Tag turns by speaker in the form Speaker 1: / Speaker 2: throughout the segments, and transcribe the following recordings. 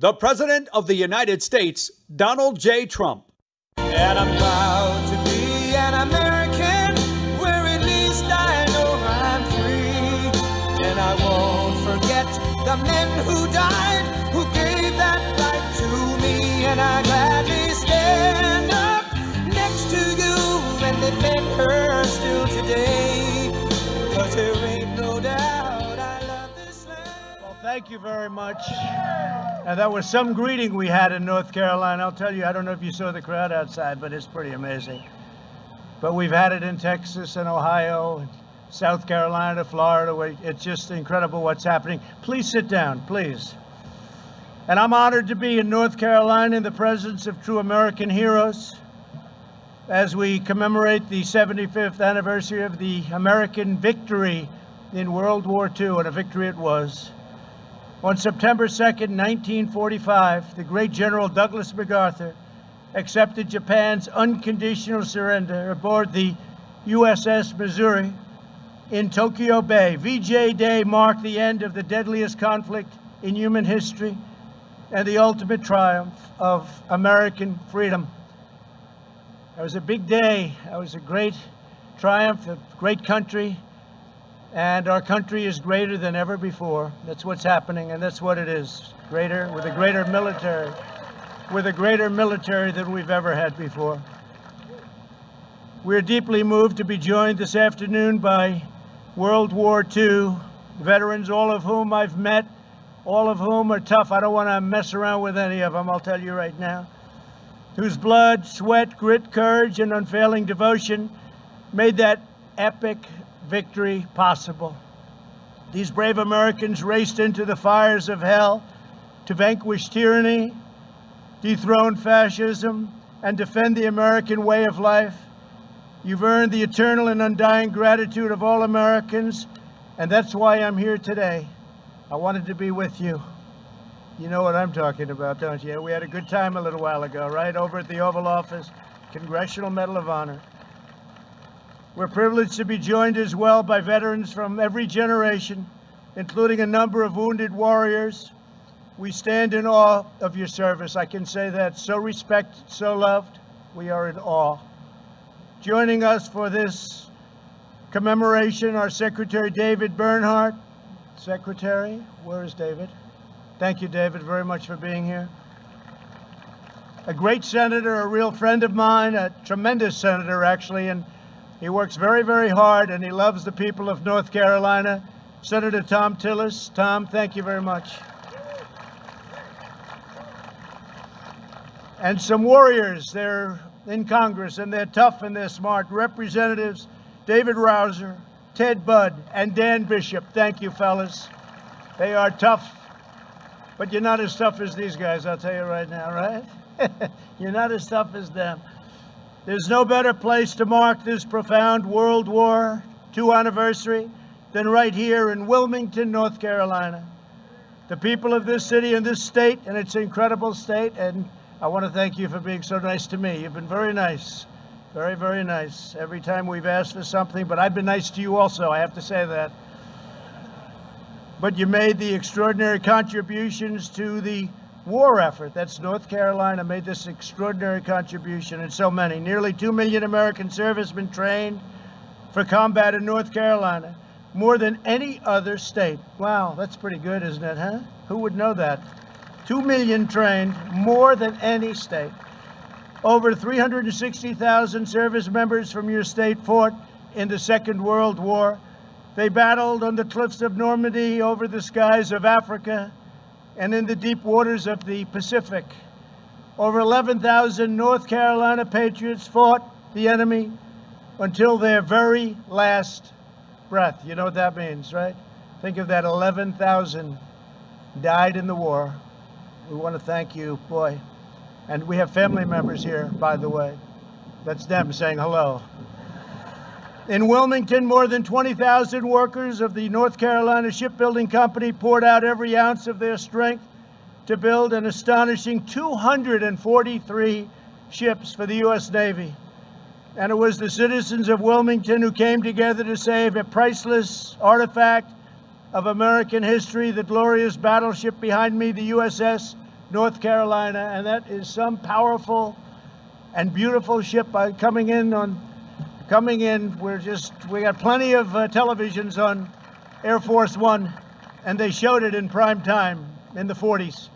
Speaker 1: the President of the United States, Donald J. Trump.
Speaker 2: And I'm proud to be an American, where at least I know I'm free. And I won't forget the men who died, who gave that right to me. And I gladly stand up next to you and defend her still today. 'Cause there ain't no doubt I love this land.
Speaker 3: Well, thank you very much. And that was some greeting we had in North Carolina. I'll tell you, I don't know if you saw the crowd outside, but it's pretty amazing. But we've had it in Texas and Ohio, and South Carolina, Florida. It's just incredible what's happening. Please sit down, please. And I'm honored to be in North Carolina in the presence of true American heroes as we commemorate the 75th anniversary of the American victory in World War II, and a victory it was. On September 2nd, 1945, the great General Douglas MacArthur accepted Japan's unconditional surrender aboard the USS Missouri in Tokyo Bay. VJ Day marked the end of the deadliest conflict in human history and the ultimate triumph of American freedom. It was a big day. It was a great triumph, a great country. And our country is greater than ever before. That's what's happening, and that's what it is. Greater, with a greater military. With a greater military than we've ever had before. We're deeply moved to be joined this afternoon by World War II veterans, all of whom I've met, all of whom are tough. I don't want to mess around with any of them, I'll tell you right now. Whose blood, sweat, grit, courage, and unfailing devotion made that epic victory possible. These brave Americans raced into the fires of hell to vanquish tyranny, dethrone fascism, and defend the American way of life. You've earned the eternal and undying gratitude of all Americans, and that's why I'm here today. I wanted to be with you. You know what I'm talking about, don't you? We had a good time a little while ago, right? Over at the Oval Office, Congressional Medal of Honor. We're privileged to be joined as well by veterans from every generation, including a number of wounded warriors. We stand in awe of your service. I can say that. So respected, so loved. We are in awe. Joining us for this commemoration, our Secretary David Bernhardt. Secretary, where is David? Thank you, David, very much for being here. A great senator, a real friend of mine, a tremendous senator, actually, and he works very, very hard, and he loves the people of North Carolina. Senator Thom Tillis. Tom, thank you very much. And some warriors, they're in Congress, and they're tough and they're smart. Representatives David Rouser, Ted Budd, and Dan Bishop. Thank you, fellas. They are tough, but you're not as tough as these guys, I'll tell you right now, right? You're not as tough as them. There's no better place to mark this profound World War II anniversary than right here in Wilmington, North Carolina. The people of this city and this state, and it's an incredible state, and I want to thank you for being so nice to me. You've been very nice, very, very nice every time we've asked for something, but I've been nice to you also, I have to say that. But you made the extraordinary contributions to the war effort. That's North Carolina made this extraordinary contribution, and so many. Nearly 2 million American servicemen trained for combat in North Carolina, more than any other state. Wow, that's pretty good, isn't it, huh? Who would know that? 2 million trained, more than any state. Over 360,000 service members from your state fought in the Second World War. They battled on the cliffs of Normandy, over the skies of Africa, and in the deep waters of the Pacific. Over 11,000 North Carolina patriots fought the enemy until their very last breath. You know what that means, right? Think of that, 11,000 died in the war. We want to thank you, boy. And we have family members here, by the way. That's them saying hello. In Wilmington, more than 20,000 workers of the North Carolina Shipbuilding Company poured out every ounce of their strength to build an astonishing 243 ships for the U.S. Navy. And it was the citizens of Wilmington who came together to save a priceless artifact of American history, the glorious battleship behind me, the USS North Carolina, and that is some powerful and beautiful ship coming in. We got plenty of televisions on Air Force One, and they showed it in prime time in the 40s.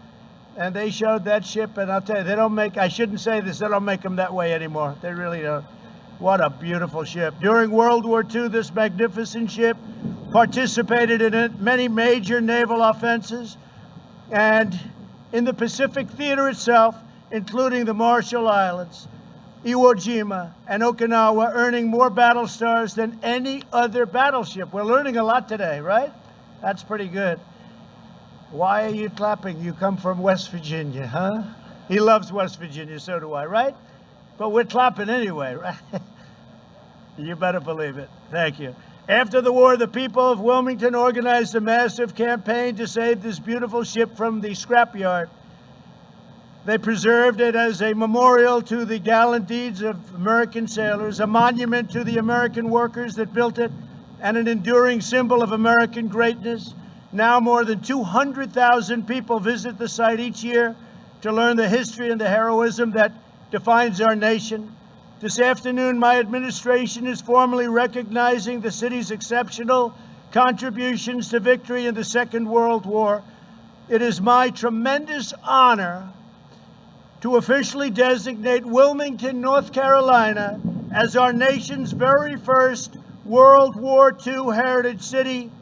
Speaker 3: And they showed that ship, and I'll tell you, I shouldn't say this, they don't make them that way anymore. They really don't. What a beautiful ship. During World War II, this magnificent ship participated in many major naval offenses and in the Pacific Theater itself, including the Marshall Islands, Iwo Jima, and Okinawa, earning more battle stars than any other battleship. We're learning a lot today, right? That's pretty good. Why are you clapping? You come from West Virginia, huh? He loves West Virginia, so do I, right? But we're clapping anyway, right? You better believe it. Thank you. After the war, the people of Wilmington organized a massive campaign to save this beautiful ship from the scrapyard. They preserved it as a memorial to the gallant deeds of American sailors, a monument to the American workers that built it, and an enduring symbol of American greatness. Now more than 200,000 people visit the site each year to learn the history and the heroism that defines our nation. This afternoon, my administration is formally recognizing the city's exceptional contributions to victory in the Second World War. It is my tremendous honor to officially designate Wilmington, North Carolina, as our nation's very first World War II heritage city.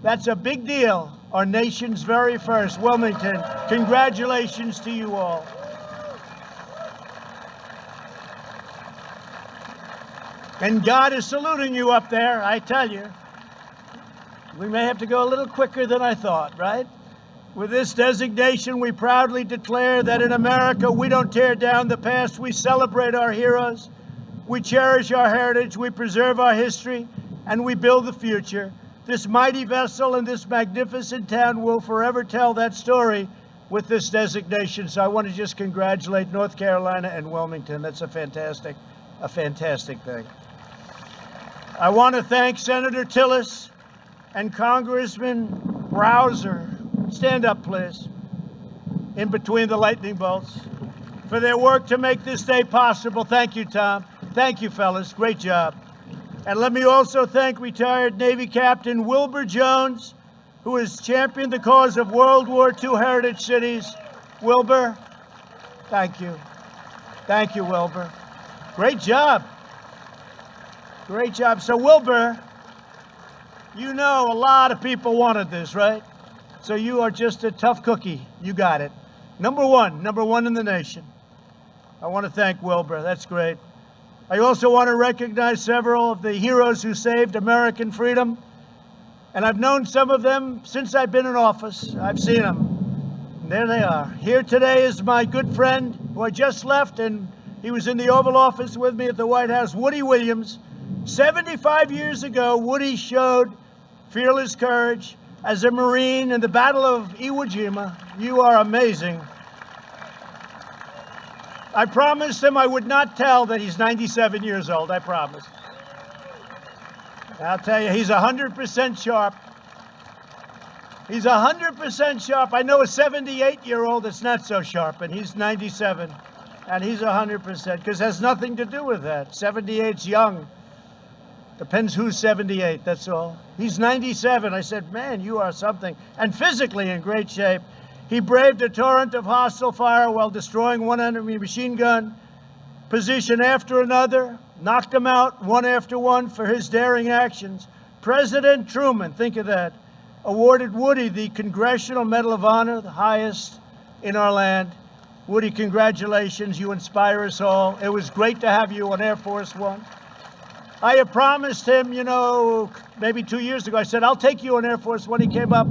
Speaker 3: That's a big deal. Our nation's very first. Wilmington, congratulations to you all. And God is saluting you up there, I tell you. We may have to go a little quicker than I thought, right? With this designation, we proudly declare that in America, we don't tear down the past, we celebrate our heroes, we cherish our heritage, we preserve our history, and we build the future. This mighty vessel and this magnificent town will forever tell that story with this designation. So I want to just congratulate North Carolina and Wilmington. That's a fantastic thing. I want to thank Senator Tillis and Congressman Browser, stand up please, in between the lightning bolts, for their work to make this day possible. Thank you, Tom. Thank you, fellas. Great job. And let me also thank retired Navy Captain Wilbur Jones, who has championed the cause of World War II heritage cities. Wilbur, thank you. Thank you, Wilbur. Great job. Great job. So Wilbur, you know a lot of people wanted this, right? So you are just a tough cookie. You got it. Number one in the nation. I want to thank Wilbur. That's great. I also want to recognize several of the heroes who saved American freedom. And I've known some of them since I've been in office. I've seen them. And there they are. Here today is my good friend who I just left, and he was in the Oval Office with me at the White House, Woody Williams. 75 years ago, Woody showed fearless courage as a Marine in the Battle of Iwo Jima. You are amazing. I promised him I would not tell that he's 97 years old, I promise. I'll tell you, he's 100% sharp. He's 100% sharp. I know a 78-year-old that's not so sharp, and he's 97, and he's 100%, because it has nothing to do with that. 78's young. Depends who's 78, that's all. He's 97. I said, man, you are something. And physically in great shape. He braved a torrent of hostile fire while destroying one enemy machine gun position after another, knocked them out one after one for his daring actions. President Truman, think of that, awarded Woody the Congressional Medal of Honor, the highest in our land. Woody, congratulations. You inspire us all. It was great to have you on Air Force One. I had promised him, you know, maybe 2 years ago, I said, I'll take you on Air Force One. He came up.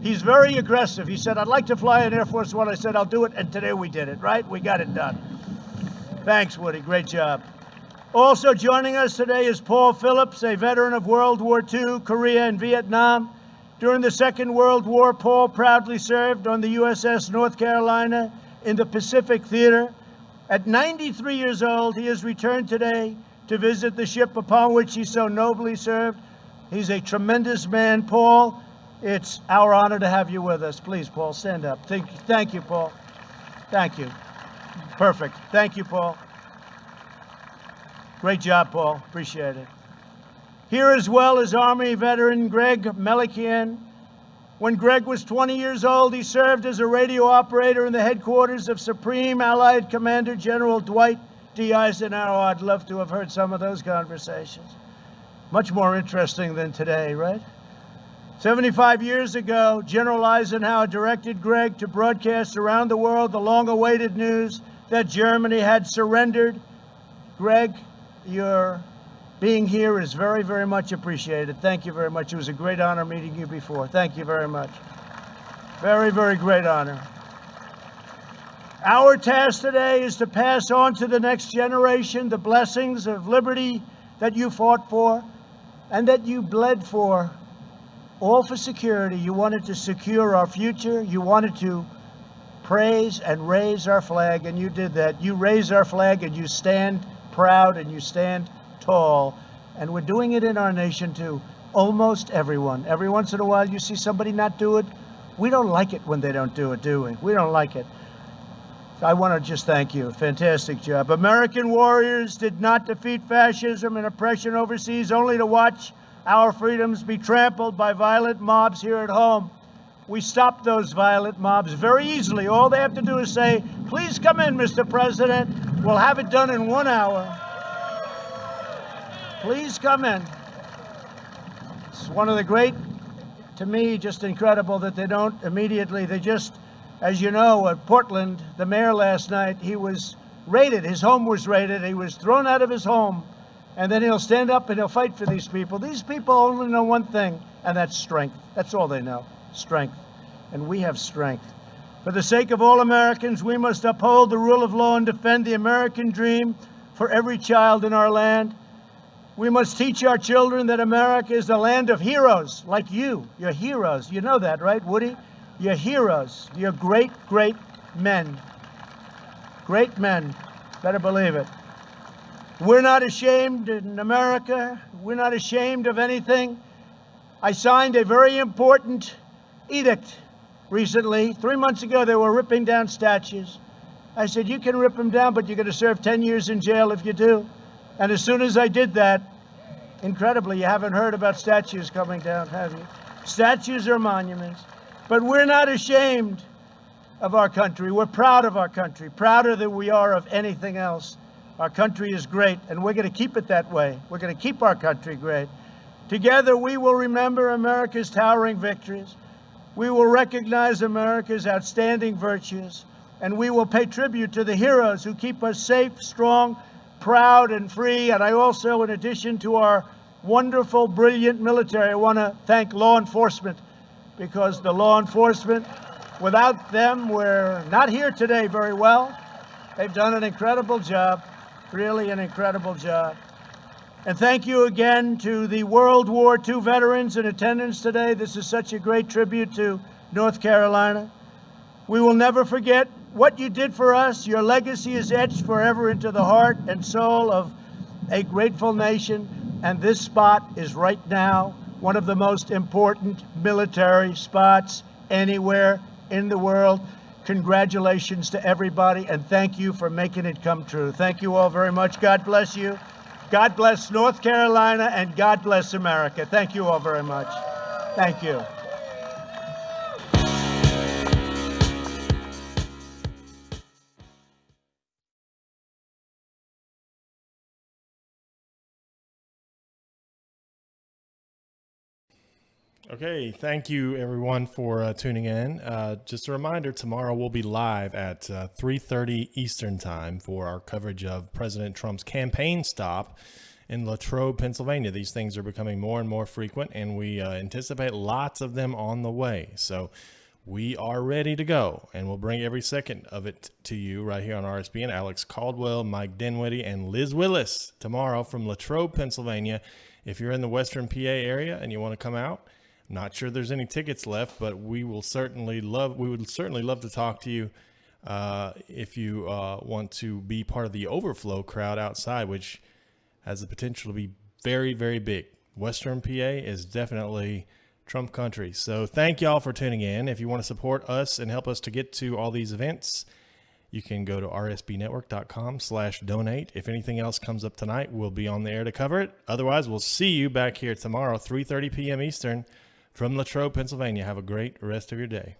Speaker 3: He's very aggressive. He said, I'd like to fly on Air Force One. I said, I'll do it. And today we did it, right? We got it done. Thanks, Woody. Great job. Also joining us today is Paul Phillips, a veteran of World War II, Korea, and Vietnam. During the Second World War, Paul proudly served on the USS North Carolina in the Pacific Theater. At 93 years old, he has returned today to visit the ship upon which he so nobly served. He's a tremendous man. Paul, it's our honor to have you with us. Please, Paul, stand up. Thank you, Paul. Thank you. Perfect. Thank you, Paul. Great job, Paul. Appreciate it. Here as well is Army veteran Greg Melikian. When Greg was 20 years old, he served as a radio operator in the headquarters of Supreme Allied Commander General Dwight D. Eisenhower. I'd love to have heard some of those conversations. Much more interesting than today, right? 75 years ago, General Eisenhower directed Greg to broadcast around the world the long-awaited news that Germany had surrendered. Greg, your being here is very, very much appreciated. Thank you very much. It was a great honor meeting you before. Thank you very much. Very, very great honor. Our task today is to pass on to the next generation the blessings of liberty that you fought for and that you bled for, all for security. You wanted to secure our future. You wanted to praise and raise our flag, and you did that. You raise our flag, and you stand proud, and you stand tall. And we're doing it in our nation to almost everyone. Every once in a while, you see somebody not do it. We don't like it when they don't do it, do we? We don't like it. I want to just thank you. Fantastic job. American warriors did not defeat fascism and oppression overseas only to watch our freedoms be trampled by violent mobs here at home. We stopped those violent mobs very easily. All they have to do is say, please come in, Mr. President. We'll have it done in 1 hour. Please come in. It's one of the great, to me, just incredible that they don't immediately, they just, as you know, at Portland, the mayor last night, he was raided. His home was raided. He was thrown out of his home. And then he'll stand up and he'll fight for these people. These people only know one thing, and that's strength. That's all they know, strength. And we have strength. For the sake of all Americans, we must uphold the rule of law and defend the American dream for every child in our land. We must teach our children that America is the land of heroes like you. You're heroes. You know that, right, Woody? You're heroes. You're great, great men. Great men. Better believe it. We're not ashamed in America. We're not ashamed of anything. I signed a very important edict recently. 3 months ago, they were ripping down statues. I said, you can rip them down, but you're going to serve 10 years in jail if you do. And as soon as I did that, incredibly, you haven't heard about statues coming down, have you? Statues are monuments. But we're not ashamed of our country. We're proud of our country, prouder than we are of anything else. Our country is great, and we're going to keep it that way. We're going to keep our country great. Together, we will remember America's towering victories. We will recognize America's outstanding virtues, and we will pay tribute to the heroes who keep us safe, strong, proud, and free. And I also, in addition to our wonderful, brilliant military, I want to thank law enforcement, because the law enforcement, without them, we're not here today very well. They've done an incredible job, really an incredible job. And thank you again to the World War II veterans in attendance today. This is such a great tribute to North Carolina. We will never forget what you did for us. Your legacy is etched forever into the heart and soul of a grateful nation. And this spot is right now one of the most important military spots anywhere in the world. Congratulations to everybody, and thank you for making it come true. Thank you all very much. God bless you. God bless North Carolina, and God bless America. Thank you all very much. Thank you.
Speaker 4: Okay, thank you everyone for tuning in. Just a reminder, tomorrow we'll be live at 3:30 Eastern Time for our coverage of President Trump's campaign stop in Latrobe, Pennsylvania. These things are becoming more and more frequent, and we anticipate lots of them on the way. So we are ready to go, and we'll bring every second of it to you right here on RSBN. Alex Caldwell, Mike Dinwiddie, and Liz Willis tomorrow from Latrobe, Pennsylvania. If you're in the Western PA area and you want to come out, not sure there's any tickets left, but we would certainly love to talk to you if you want to be part of the overflow crowd outside, which has the potential to be very, very big. Western PA is definitely Trump country. So thank y'all for tuning in. If you want to support us and help us to get to all these events, You can go to rsbnetwork.com/donate. If anything else comes up tonight, we'll be on the air to cover it. Otherwise, we'll see you back here tomorrow, 3:30 p.m. Eastern from Latrobe, Pennsylvania. Have a great rest of your day.